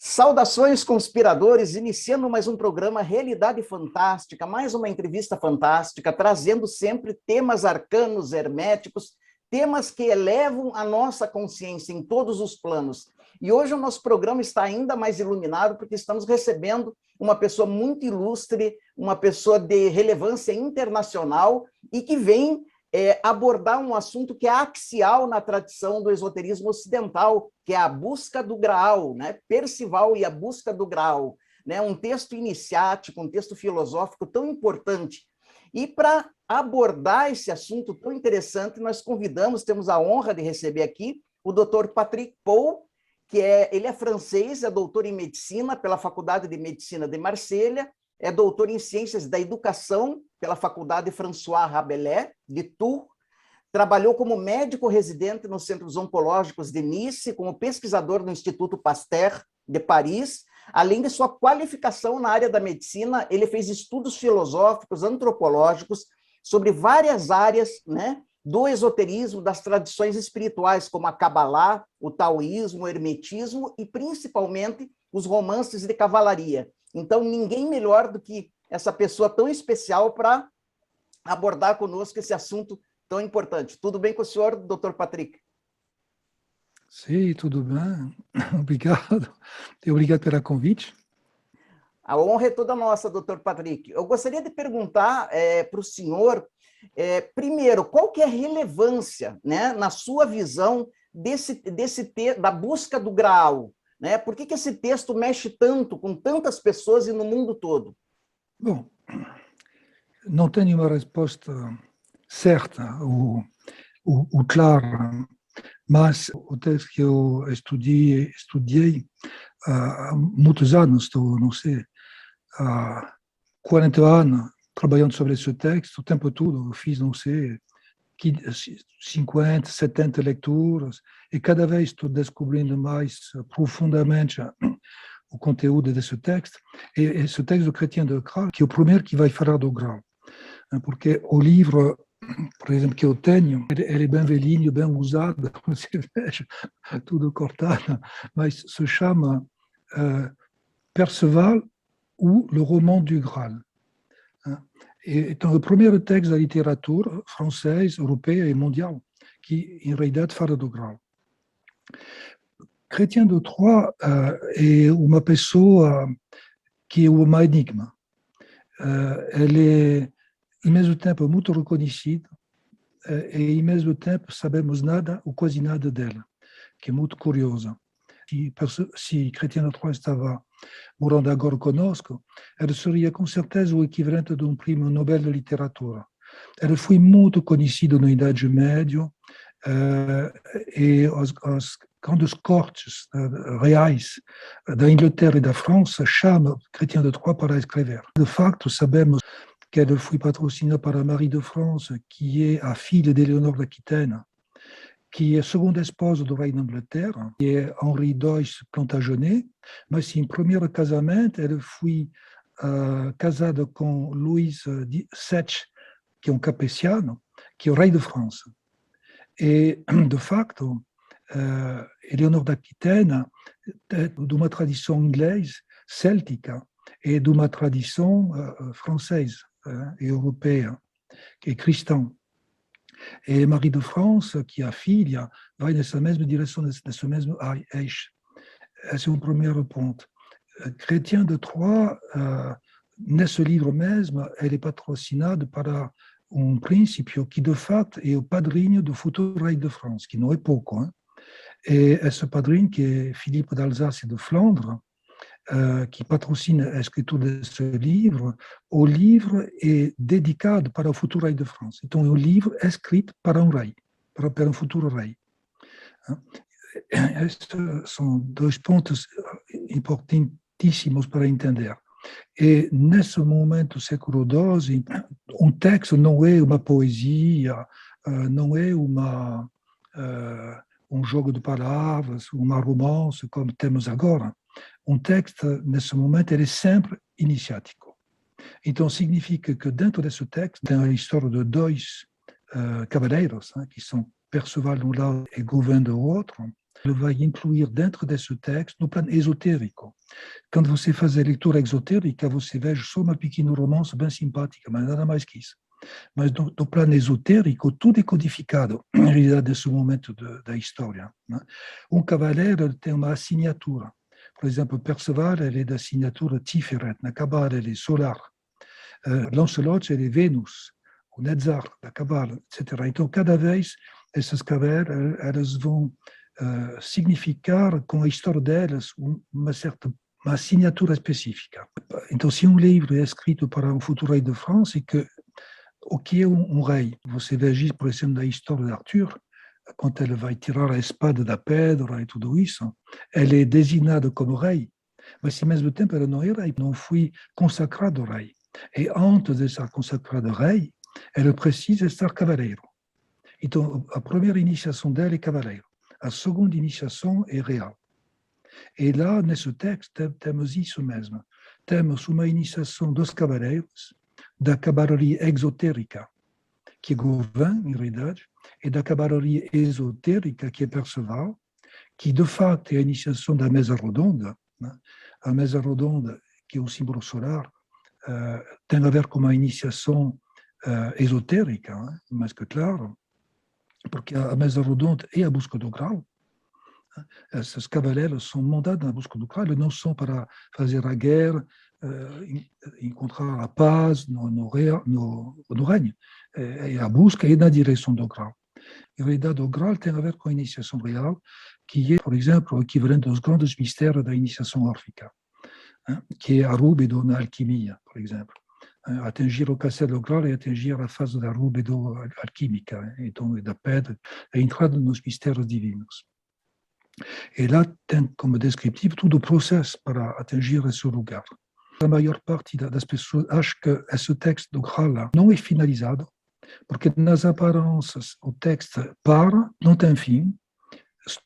Saudações, conspiradores, iniciando mais um programa Realidade Fantástica, mais uma entrevista fantástica, trazendo sempre temas arcanos, herméticos, temas que elevam a nossa consciência em todos os planos. E hoje o nosso programa está ainda mais iluminado porque estamos recebendo uma pessoa muito ilustre, uma pessoa de relevância internacional e que vem abordar um assunto que é axial na tradição do esoterismo ocidental, que é a busca do Graal, né? Percival e a busca do Graal, né? Um texto iniciático, um texto filosófico tão importante. E para abordar esse assunto tão interessante, nós temos a honra de receber aqui o Dr. Patrick Paul, ele é francês, é doutor em medicina pela Faculdade de Medicina de Marselha, é doutor em Ciências da Educação pela Faculdade François Rabelais, de Tours, trabalhou como médico residente nos Centros Oncológicos de Nice, como pesquisador no Instituto Pasteur de Paris. Além de sua qualificação na área da medicina, ele fez estudos filosóficos, antropológicos, sobre várias áreas, né, do esoterismo, das tradições espirituais, como a Cabalá, o taoísmo, o hermetismo e, principalmente, os romances de cavalaria. Então, ninguém melhor do que essa pessoa tão especial para abordar conosco esse assunto tão importante. Tudo bem com o senhor, doutor Patrick? Sim, tudo bem. Obrigado. E obrigado pelo convite. A honra é toda nossa, doutor Patrick. Eu gostaria de perguntar para o senhor, primeiro, qual que é a relevância, né, na sua visão, da busca do Graal? Né? Por que esse texto mexe tanto com tantas pessoas e no mundo todo? Bom, não tenho uma resposta certa ou clara, mas o texto que eu estudei há muitos anos, não sei, há 40 anos, trabalhando sobre esse texto, o tempo todo, eu fiz, não sei, 50, 70 leituras, e cada vez estou descobrindo mais profundamente o conteúdo desse texto. E esse texto do Chrétien de Graal, que é o primeiro que vai falar do Graal. Porque o livro, por exemplo, que eu tenho, ele é bem velhinho, bem usado, você veja, tudo cortado, mas se chama Perceval ou Le Roman du Graal. Então, o primeiro texto da literatura francesa, europeia e mundial, que em realidade fala do Graal. Chrétien de Troyes é uma pessoa que é uma enigma. Ele é, ao mesmo tempo, muito reconhecido e, ao mesmo tempo, sabemos nada ou quase nada dela, que é muito curiosa. Se Chrétien de Troyes estava morando agora conosco, ele seria com certeza o equivalente de um prêmio Nobel de literatura. Ele foi muito conhecido na Idade Média e as grandes cortes reais da Inglaterra e da França chamam Chrétien de Troyes para escrever. De facto, sabemos que ele foi patrocinado para Marie de France, que é a filha de Leonor d'Aquitaine, que é a segunda esposa do rei da Inglaterra, que é Henri II Plantagenet, mas em primeiro casamento ele foi casado com Louis VII, que é um capeciano, que é o rei de França. E, de facto, Leonor d'Aquitaine é de uma tradição inglesa, céltica, e de uma tradição francesa e europeia, que é cristã. E Marie de France, que é a filha, vai nessa mesma direção, nesse mesmo eixo. Esse é o primeiro ponto. Chrétien de Troyes, nesse livro mesmo, ele é patrocinado para um príncipe que, de facto, é o padrinho do futuro rei de France, que não é pouco. Hein? E esse padrinho, que é Philippe d'Alsace e de Flandre, que patrocina a escritura desse livro, o livro é dedicado para o futuro rei de France. Então, é um livro escrito para um rei, para um futuro rei. Estes são dois pontos importantíssimos para entender. E, nesse momento, século XII, um texto não é uma poesia, não é um jogo de palavras, uma romance, como temos agora. Um texto, nesse momento, ele é sempre iniciático. Então, significa que dentro desse texto tem a história de dois cavaleiros, que são Perceval de um lado e Gauvin do outro. Ele vai incluir dentro desse texto, no plano esotérico, quando você faz a leitura exotérica, você veja só uma pequena romance bem simpática, mas nada mais que isso. Mas do plano esotérico, tudo é codificado, na realidade, nesse momento da história. Né? Um cavaleiro tem uma assinatura. Por exemplo, Perceval, ele é da assinatura Tiferet, na Cabala, ele é solar. Lancelot, ele é Vênus, o Netzar, da Cabala, etc. Então, cada vez, essas cavaleiros, elas vão significar, com a história delas, uma assinatura específica. Então, se um livro é escrito para um futuro rei de France, o que é um rei? Você veja, por exemplo, da história d'Arthur, quando ele vai tirar a espada da pedra e tudo isso, ele é designado como rei, mas ao mesmo tempo ele não é rei, não foi consacrado rei. E antes de ser consacrado rei, ele precisa estar cavaleiro. Então, a primeira iniciação dele é cavaleiro, a segunda iniciação é real. E lá, nesse texto, temos isso mesmo. Temos uma iniciação dos cavaleiros, da cavalaria exotérica, que é Gauvin, em realidade, e da cavalaria esotérica, que é Perceval, que de facto é a iniciação da mesa redonda. Né? A mesa redonda, que é o símbolo solar, tem a ver com uma iniciação esotérica, né? Mais que claro, porque a mesa redonda é a busca do grau. Esses cavaleiros são mandados na busca do grau, não são para fazer a guerra, encontrar a paz no reino. É a busca e na direção do grau. Em realidade, o grau tem a ver com a iniciação real, que é, por exemplo, o equivalente dos grandes mistérios da iniciação órfica, que é a rúbido na alquimia, por exemplo. Atingir o castelo do grau é atingir a fase da rúbido alquímica, então da pedra, a entrada nos mistérios divinos. E lá tem como descritivo todo o processo para atingir esse lugar. A maior parte das pessoas acha que esse texto do Graal não é finalizado, porque nas aparências o texto não tem fim,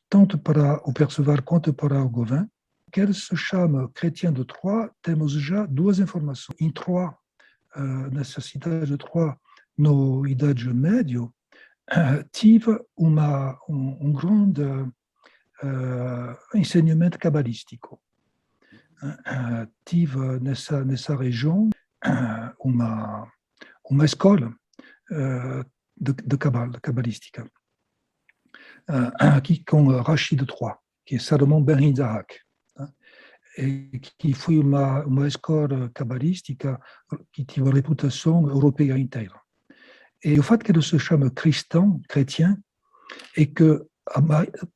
tanto para o Perceval quanto para o Gauvin. Que ele se chama Chrétien de Troyes, temos já duas informações. Em Troyes, nessa cidade de Troyes, na Idade Média, tive um grande ensinamento cabalístico. Tive nessa região uma escola de cabalística, aqui com Rachid de Troyes, que é Salomon Ben Isaac, e que foi uma escola cabalística que teve a reputação europeia inteira. E o fato que ele se chama chrétien, é que,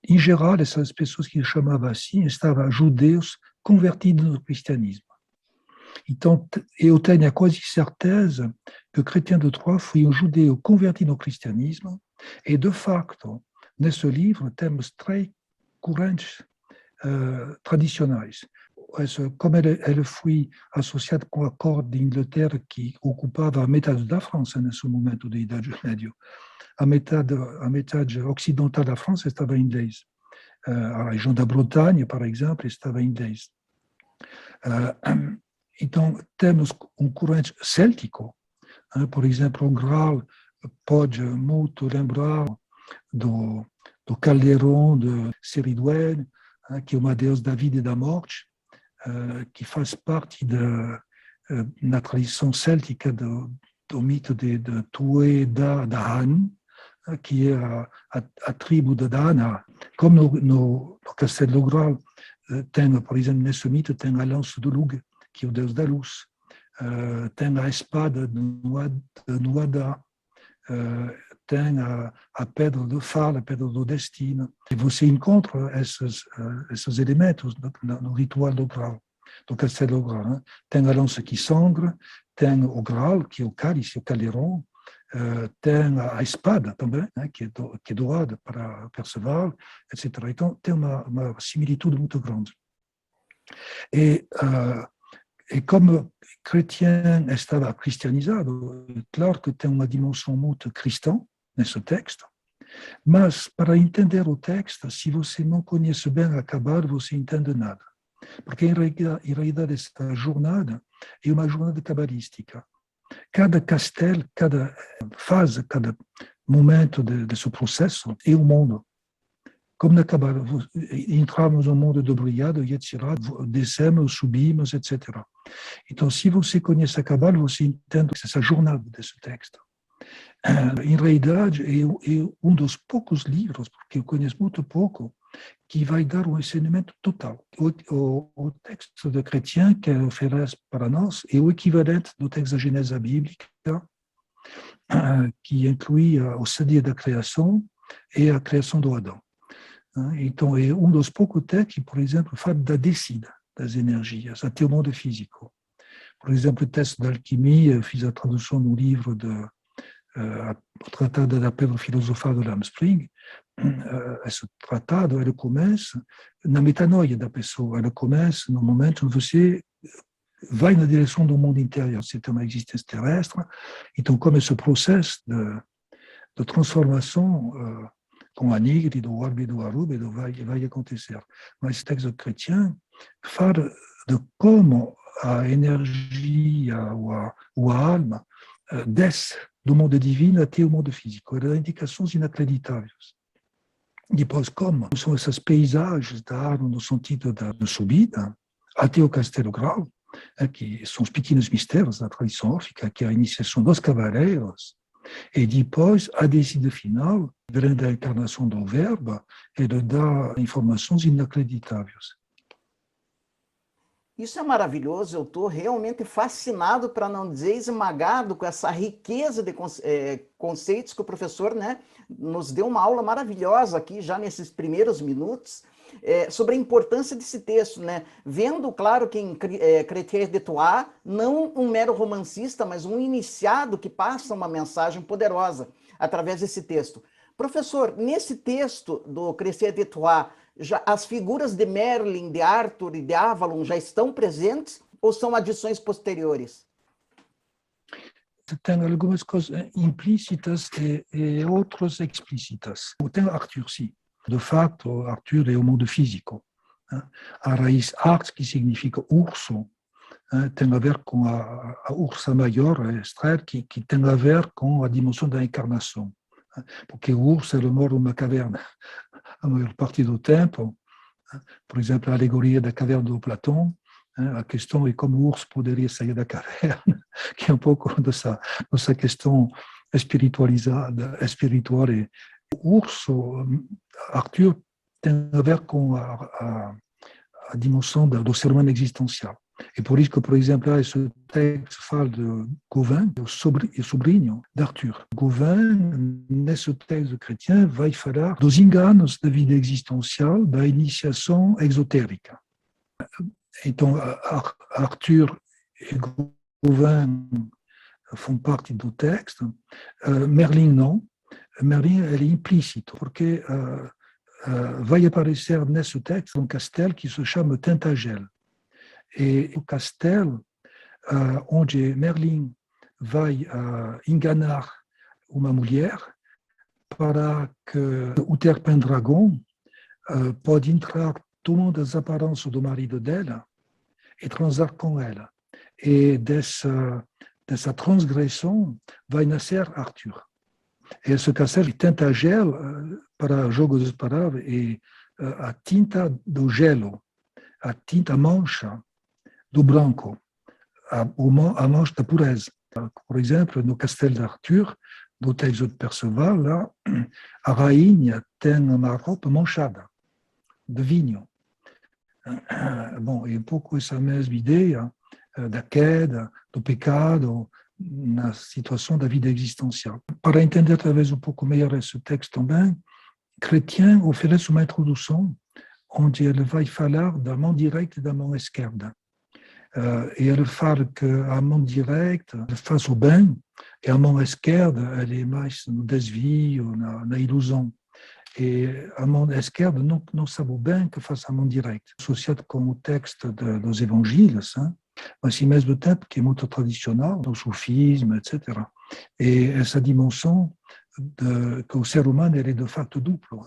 em geral, essas pessoas que chamavam assim estavam judeus convertidos no cristianismo. Então, eu tenho quase certeza que o Chrétien de Troyes foi um judeu convertido no cristianismo, e, de facto, nesse livro, temos 3 correntes tradicionais. Como ele foi associado com a corte de Inglaterra, que ocupava a metade da França nesse momento da Idade Média, a metade ocidental da França estava em inglês. A região da Bretanha, por exemplo, estava em inglês. Então, temos um corrente céltico. Por exemplo, o Graal pode muito lembrar do caldeirão de Ceriduene, que é uma deusa da vida e da morte, que faz parte na tradição céltica do mito de Tué da Han, que é a tribo de Dana. Como no Castelo do Graal, tem, por exemplo, nesse mito, tem a lança do Lug, que é o deus da luz, tem a espada de Nuada, tem a pedra do Far, a pedra do destino. E você encontra esses elementos no ritual do Graal, do Castelo do Graal. Tem a lança que sangra, tem o Graal, que é o cálice, o caldeirão, tem a espada também, que é doada para Perceval, etc. Então, tem uma similitude muito grande. E como chrétien estava cristianizado, é claro que tem uma dimensão muito cristã nesse texto, mas para entender o texto, se você não conhece bem a Cabala, você não entende nada. Porque, em realidade, essa jornada é uma jornada cabalística. Cada castelo, cada fase, cada momento desse processo é um mundo. Como na Cabala, entramos no mundo do obrigado, Yetzirah, descemos, subimos, etc. Então, se você conhece a Cabala, você entende essa jornada desse texto. Em realidade, é dos poucos livros, porque eu conheço muito pouco, que vai dar um ensinamento total. O texto de Chrétien que oferece para nós é o equivalente do texto da Gênese bíblica, que inclui o dia da criação e a criação do Adão. Então, é dos poucos textos que, por exemplo, fala da descida das energias até o mundo físico. Por exemplo, o texto da alquimia, eu fiz a tradução no livro o Tratado da Pedra Filosofal de Lamspring. Esse tratado, ele começa na metanoia da pessoa, ele começa no momento onde você vai na direção do mundo interior, c'est uma existência terrestre. Então, como esse processo de transformação com a Nigri, do Orbe e do Arube, vai acontecer. Mas o texto chrétien fala de como a energia ou a alma desce do mundo divino até o mundo físico. Ele dá indicações inacreditáveis. Depois, como são essas paisagens da alma no sentido da subida até o Castelo Grau, que são os pequenos mistérios da tradição órfica, que é a iniciação dos cavaleiros, e depois a descida final, grande encarnação do Verbo, ele dá informações inacreditáveis. Isso é maravilhoso, eu estou realmente fascinado, para não dizer esmagado, com essa riqueza de conceitos que o professor, né, nos deu uma aula maravilhosa aqui, já nesses primeiros minutos, sobre a importância desse texto, né? Vendo, claro, que em Chrétien de Troyes, não um mero romancista, mas um iniciado que passa uma mensagem poderosa através desse texto. Professor, nesse texto do Chrétien de Troyes, as figuras de Merlin, de Arthur e de Avalon já estão presentes ou são adições posteriores? Tem algumas coisas implícitas e outras explícitas. Tem Arthur, sim. De fato, Arthur é o mundo físico. A raiz Art, que significa urso, tem a ver com a ursa maior, a Estrela, que tem a ver com a dimensão da encarnação. Porque o urso ele mora numa caverna a maior parte do tempo. Por exemplo, a alegoria da caverna do Platão, a questão é como o urso poderia sair da caverna, que é um pouco dessa questão espiritual. O urso, Arthur, tem a ver com a dimensão do ser humano existencial. É por isso que, por exemplo, esse texto fala de Gauvin, o sobrinho de Arthur. Gauvin, nesse texto chrétien, vai falar dos enganos da vida existencial, da iniciação exotérica. Então, Arthur e Gauvin font parte do texto. Merlin não. Merlin é implícito, porque vai aparecer nesse texto um castelo que se chama Tintagel. E o castelo onde Merlin vai enganar uma mulher para que o Terpendragon pode entrar tomando as aparências do marido dela e transar com ela. E dessa transgressão vai nascer Arthur. E esse castelo Tintagel, para jogos de palavras, é a tinta do gelo, a mancha do branco, a mancha da pureza. Por exemplo, no castelo de Arthur, no texto de Perceval, lá, a rainha tem uma roupa manchada de vinho. Bom, é um pouco essa mesma ideia da queda, do pecado, na situação da vida existencial. Para entender talvez um pouco melhor esse texto também, Chrétien oferece uma introdução onde ele vai falar da mão direita e da mão esquerda. E ele fala que a mão direita faz o bem e a mão esquerda ela é mais no desvio, na ilusão. E a mão esquerda não sabe o bem que faz a mão direita. Associado com o texto dos evangelhos, mas ao mesmo tempo que é muito tradicional, do sufisme, etc. E essa dimensão que o ser humano ele é de facto duplo.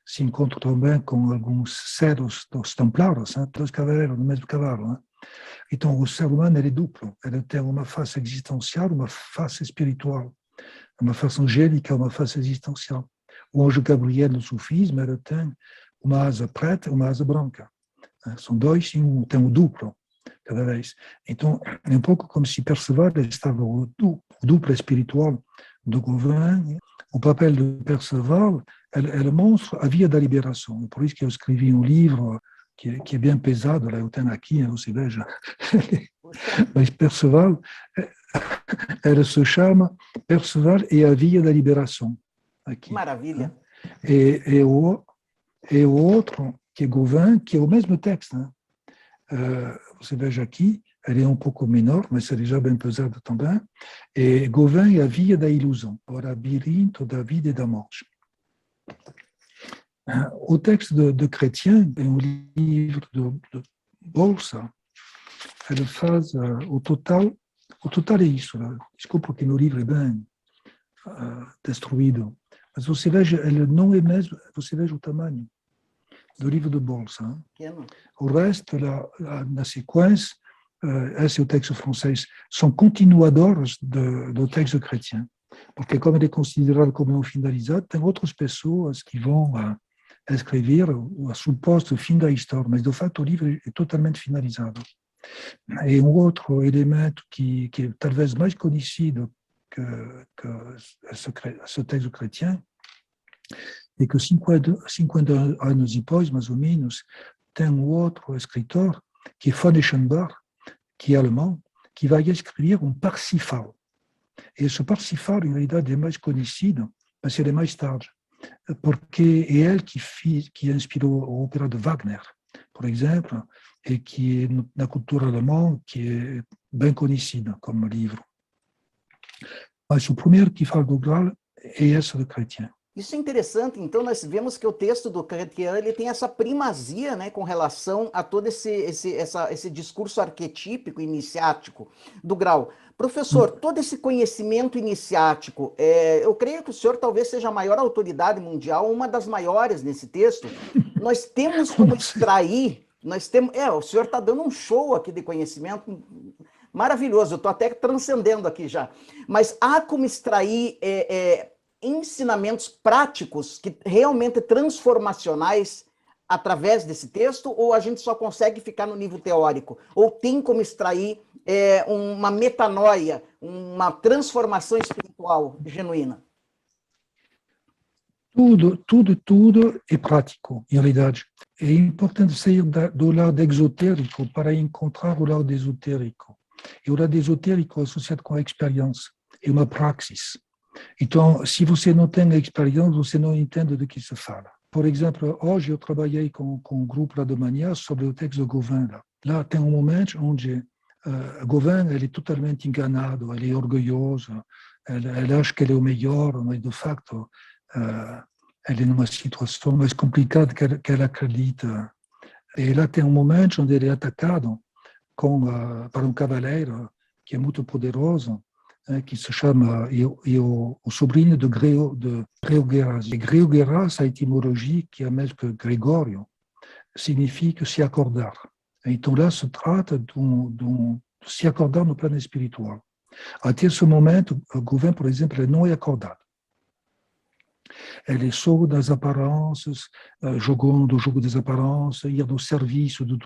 Se encontra também com alguns seres dos templários, dos cavaleiros do mesmo cavalo. Então, o ser humano ele é duplo. Ele tem uma face existencial, uma face espiritual. Uma face angélica, uma face existencial. o Anjo Gabriel no sufismo, ele tem uma asa preta e uma asa branca. São dois e tem o duplo cada vez. Então, é um pouco como se Perceval estava o duplo espiritual do Gauvin. O papel de Perceval, ele mostra a via da liberação. Por isso que eu escrevi um livro que é bem pesado, lá eu tenho aqui, você veja. Mas Perceval, ele se chama Perceval e a via da liberação. Aqui. Maravilha. E o outro, que é Gauvin, que é o mesmo texto. Você veja aqui, ele é um pouco menor, mas ele é já bem pesado também. E Gauvin é a via da ilusão, o labirinto da vida e da morte. O texte de Chrétien, é um livre de Bolsa, ele faz o total é isso. Desculpa que meu livro é bem destruído, mas você veja, ele não é mesmo, você veja o tamanho do livro de Bolsa. O resto, na sequência, esse é o texte francês, são continuadores do texto de Chrétien, porque como ele é considerado como um finalizado, tem outras pessoas que vão escrever o suposto fim da história, mas de fato o livro é totalmente finalizado. E um outro elemento que é talvez mais conhecido que esse texto chrétien é que 50 anos depois, mais ou menos, tem um outro escritor, que é von Eschenbach, que é alemão, que vai escrever um Parsifal. E esse Parsifal, em realidade, é mais conhecido, mas ele é mais tarde, porque é ele que inspirou a ópera de Wagner, por exemplo, e que na cultura alemã que é bem conhecida como livro. Mas o primeiro que fala do Graal é esse de Chrétien. Isso é interessante, então nós vemos que o texto do Chrétien ele tem essa primazia, né, com relação a todo esse discurso arquetípico, iniciático do Graal. Professor, todo esse conhecimento iniciático, eu creio que o senhor talvez seja a maior autoridade mundial, uma das maiores nesse texto. Nós temos como extrair, o senhor está dando um show aqui de conhecimento maravilhoso, eu estou até transcendendo aqui já, mas há como extrair ensinamentos práticos que realmente transformacionais através desse texto, ou a gente só consegue ficar no nível teórico? Ou tem como extrair uma metanoia, uma transformação espiritual genuína? Tudo é prático, em realidade. É importante sair do lado exotérico para encontrar o lado esotérico. E o lado esotérico é associado com a experiência, é uma praxis. Então, se você não tem experiência, você não entende do que se fala. Por exemplo, hoje eu trabalhei com um grupo lá de manhã sobre o texto de Gauvin. Lá tem um momento onde Gauvin ele é totalmente enganado, ele é orgulhoso, ele acha que ele é o melhor, mas de facto ele é numa situação mais complicada que ele acredita. E lá tem um momento onde ele é atacado por um cavaleiro que é muito poderoso, que se chama o sobrinho de Greogueras. E Greogueras, a etimologia, que é a mesma que Gregório, significa se acordar. Então lá se trata de se acordar no plano espiritual. Até esse momento, o Gauvin, por exemplo, ele não é acordado. Ele é só das aparências, jogando o jogo das aparências, ir no serviço de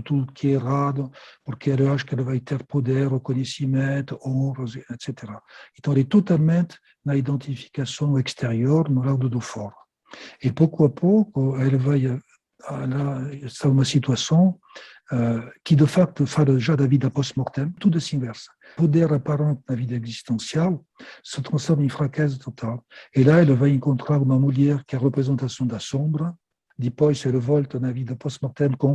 tudo que é errado, porque ele acha que ele vai ter poder, o conhecimento, honras, etc. Então, ele é totalmente na identificação exterior, no lado do fora. E pouco a pouco, ele vai estar numa situação que, de facto, fala já da vida post-mortem, tudo se inversa. O poder aparente na vida existencial se transforma em fraqueza total. E lá, ele vai encontrar uma mulher que é a representação da sombra. Depois, ele volta na vida post-mortem com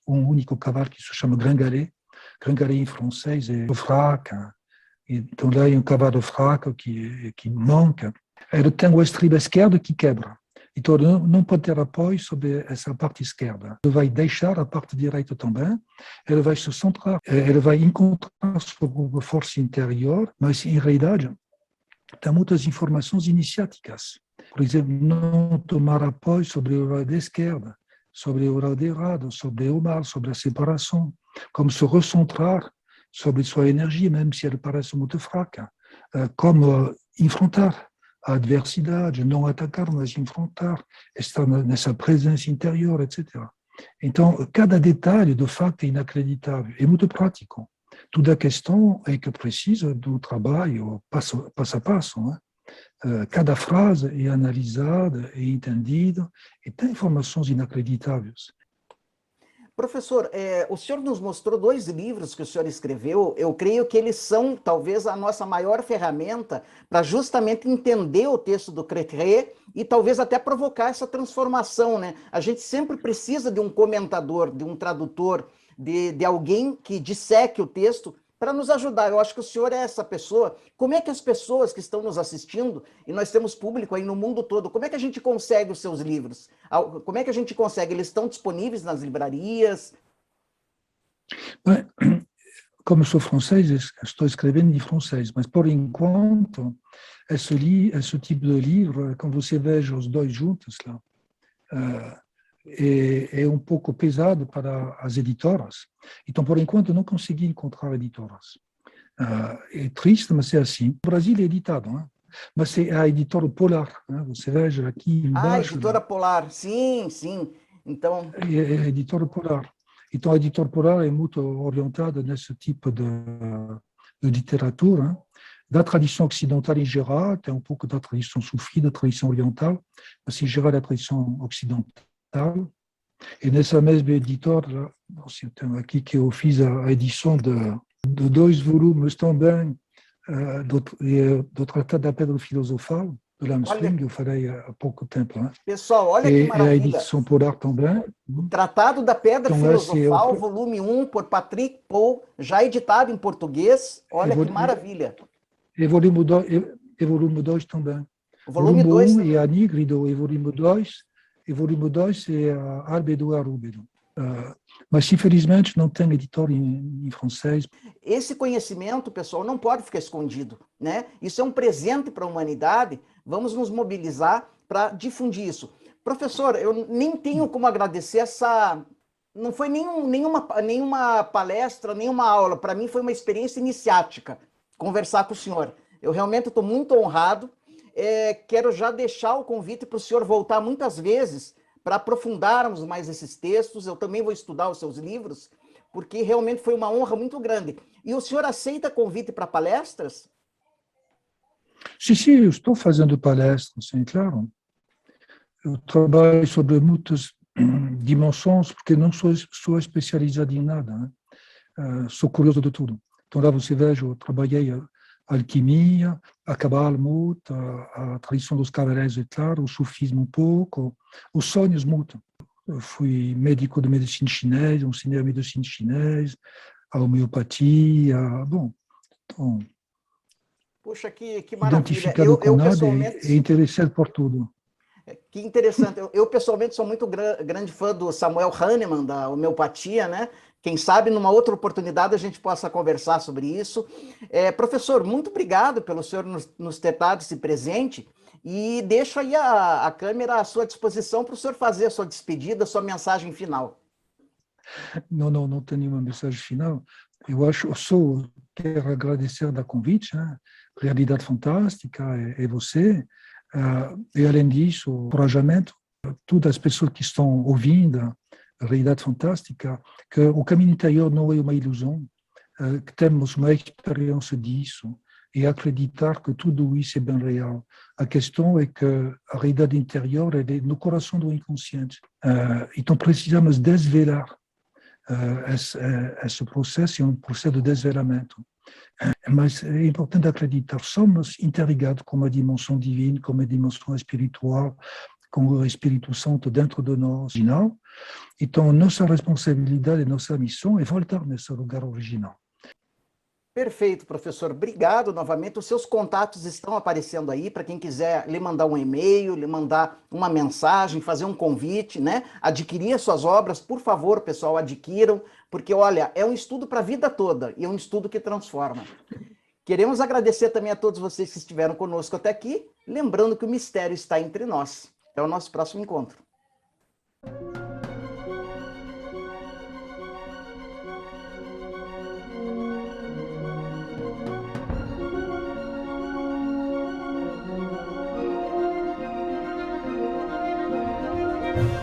um único cavalo que se chama Gringalet. Gringalet em francês é fraco. Então, lá é um cavalo fraco que manca. Ele tem o estribo esquerdo que quebra. Então, não pode ter apoio sobre essa parte esquerda. Ele vai deixar a parte direita também, ele vai se centrar, ele vai encontrar sua força interior, mas, em realidade, tem muitas informações iniciáticas. Por exemplo, não tomar apoio sobre o lado esquerdo, sobre o lado errado, sobre o mal, sobre a separação, como se recentrar sobre sua energia, mesmo se ela parece muito fraca, como enfrentar a adversidade, não atacar, mas enfrentar, estar nessa presença interior, etc. Então, cada detalhe, de facto, é inacreditável, é muito prático. Toda a questão é que precisa do trabalho passo a passo, né? Cada frase é analisada, é entendida, e tem informações inacreditáveis. Professor, o senhor nos mostrou 2 livros que o senhor escreveu. Eu creio que eles são talvez a nossa maior ferramenta para justamente entender o texto do Créteil e talvez até provocar essa transformação, né? A gente sempre precisa de um comentador, de um tradutor, de alguém que disseque o texto para nos ajudar. Eu acho que o senhor é essa pessoa. Como é que as pessoas que estão nos assistindo, e nós temos público aí no mundo todo, como é que a gente consegue os seus livros? Como é que a gente consegue? Eles estão disponíveis nas livrarias? Bem, como sou francês, estou escrevendo em francês, mas por enquanto, esse tipo de livro, como você veja os dois juntos lá, é um pouco pesado para as editoras. Então, por enquanto, não consegui encontrar editoras. É triste, mas é assim. O Brasil é editado, né? Mas é a editora Polar, né? Você veja aqui Ah, embaixo. Editora Polar, sim, sim. Então, É a editora Polar. Então, a editora Polar é muito orientada nesse tipo de literatura, hein? Da tradição ocidental em geral, tem um pouco da tradição sufi, da tradição oriental, mas em geral da tradição ocidental. E nessa mesma editora, tem aqui que eu fiz a edição de 2 volumes também do Tratado da Pedra Filosofal, de olha, Lamstring, eu falei há pouco tempo. Né? pessoal, olha que E a maravilha. edição Polar também. O Tratado da Pedra Então, esse é Filosofal, volume 1, por Patrick Paul, já editado em português. Olha que maravilha. volume 2, e volume 2 também. O volume Volume 2 1 é também. a Nígrido, e volume 2 é a Arbedo Arúbedo. Mas, infelizmente, não tem editor em francês. Esse conhecimento, pessoal, não pode ficar escondido, né? Isso é um presente para a humanidade. Vamos nos mobilizar para difundir isso. Professor, eu nem tenho como agradecer essa. Não foi nenhuma palestra, nenhuma aula. Para mim foi uma experiência iniciática conversar com o senhor. Eu realmente estou muito honrado. Quero já deixar o convite para o senhor voltar muitas vezes para aprofundarmos mais esses textos. Eu também vou estudar os seus livros, porque realmente foi uma honra muito grande. E o senhor aceita convite para palestras? Sim, eu estou fazendo palestras, sim, claro. Eu trabalho sobre muitas dimensões, porque não sou especializado em nada, né? Sou curioso de tudo. Então, lá você veja, eu trabalhei a alquimia, a Kabbalah, a tradição dos cavaleiros, é claro, o sufismo um pouco, os sonhos muito. Eu fui médico de medicina chinesa, ensinei a medicina chinesa, a homeopatia, bom, então, Puxa, que maravilha. identificado com Eu nada e pessoalmente, interessado por tudo. que interessante. Eu pessoalmente sou muito grande fã do Samuel Hahnemann, da homeopatia, né? Quem sabe numa outra oportunidade a gente possa conversar sobre isso. Professor, muito obrigado pelo senhor nos ter dado esse presente e deixo aí a câmera à sua disposição para o senhor fazer a sua despedida, a sua mensagem final. Não tenho nenhuma mensagem final. Quero agradecer da convite, né? Realidade Fantástica e você. E além disso, o encorajamento, todas as pessoas que estão ouvindo a Realidade Fantástica, que o caminho interior não é uma ilusão, que temos uma experiência disso e acreditar que tudo isso é bem real. A questão é que a realidade interior é no coração do inconsciente. Então precisamos desvelar esse processo, é um processo de desvelamento. Mas é importante acreditar, somos interligados com a dimensão divina, com a dimensão espiritual, com o Espírito Santo dentro de nós. Então, nossa responsabilidade, nossa missão é voltar nesse lugar original. Perfeito, professor. Obrigado novamente. Os seus contatos estão aparecendo aí para quem quiser lhe mandar um e-mail, lhe mandar uma mensagem, fazer um convite, né? Adquirir as suas obras, por favor, pessoal, adquiram, porque olha, é um estudo para a vida toda e é um estudo que transforma. Queremos agradecer também a todos vocês que estiveram conosco até aqui, lembrando que o mistério está entre nós. Até o nosso próximo encontro. Música